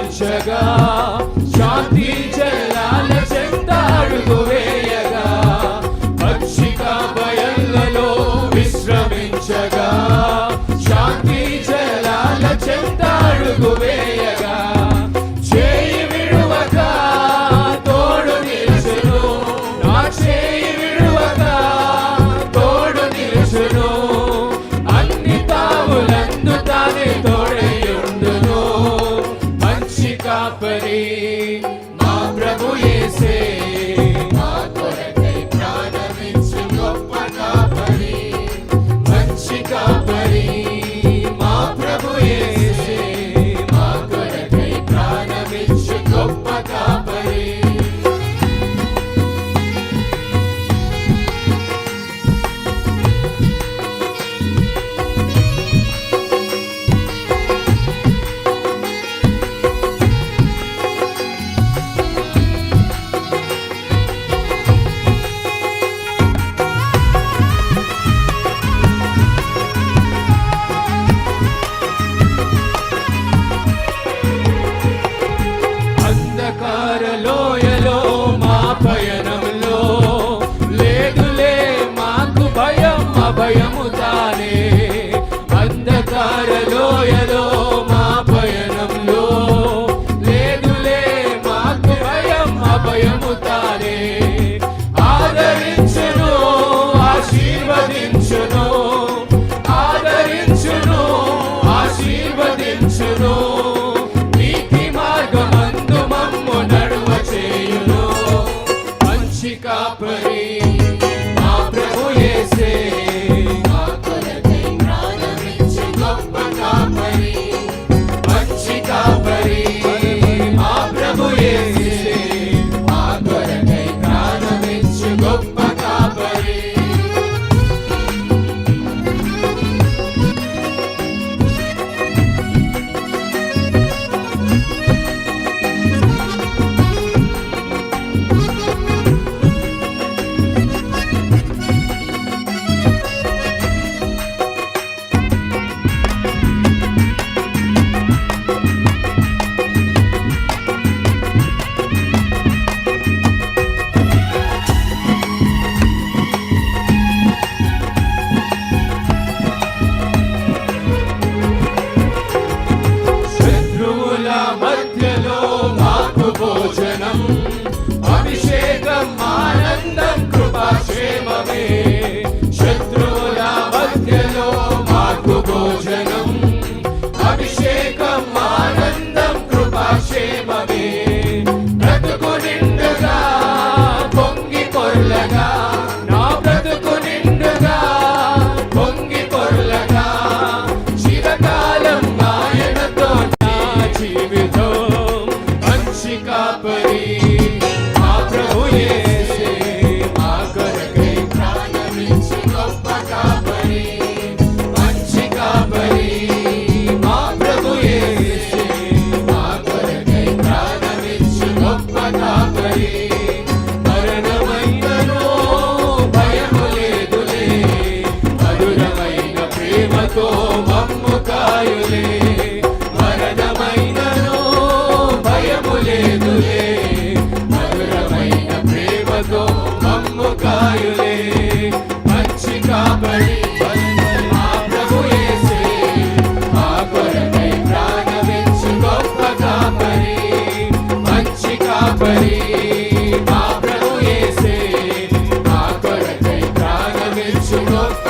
విశ్రమించగా శాంతి జలాల చెంత అడుగు వేయగా పక్షిక బయళ్ళలో విశ్రమించగా శాంతి జలాల చెంత అడుగు వేయగా చేయి విడువక తోడు నిలుచును నా చేయి విడువక తోడు నిలుచును అన్ని తావులందు తానే తోడయుండును మంచి కాపరి మా ప్రభు యేసే మా కొరకై ప్రాణమిచ్చు గొప్ప కాపరి మంచి కాపరి మా ప్రభు యేసే మా కొరకై ప్రాణమిచ్చు గొప్ప కాపరి లోయలో మా పయనంలో లేదులే మాకు భయం అభయము తానే అంధకార లోయలో మా పయనంలో లేదులే మాకు భయం అభయము తానే ఆదరించును ఆశీర్వదించును ఆదరించును ఆశీర్వదించును కాపరి మా ప్రభు యేసే మా కొరకై ప్రాణమిచ్చు గొప్ప కాపరి మంచి కాపరి మా ప్రభు యేసే మా కొరకై ప్రాణమిచ్చు గొప్ప కాపరి భోజనం అభిషేకం ఆనందం కృపాక్షేమమే శత్రువుల మధ్యలో మాకు భోజనం అభిషేకం ఆనందం కృపాక్షేమమే బ్రతుకు నిండుగా పొంగి పొర్లగా నా బ్రతుకు నిండుగా పొంగి పొర్లగా చిరకాలం ఆయనతో నా జీవితం కాపరి మా ప్రభు యేసే మా కొరకై ప్రాణమిచ్చు గొప్ప కాపరి మంచి కాపరి మా ప్రభు యేసే మా కొరకై ప్రాణమిచ్చు గొప్ప కాపరి మరణమైనను భయము లేదులే మధురమైన ప్రేమతో మమ్ము కాయులే మరణమైనను భయము లేదులే మధురమైన ప్రేమతో మమ్ము కాయులే మంచి కాపరి మా ప్రభు యేసే మా కొరకై ప్రాణమిచ్చు గొప్ప కాపరి మంచి కాపరి మా ప్రభు యేసే మా కొరకై ప్రాణమిచ్చు గొప్ప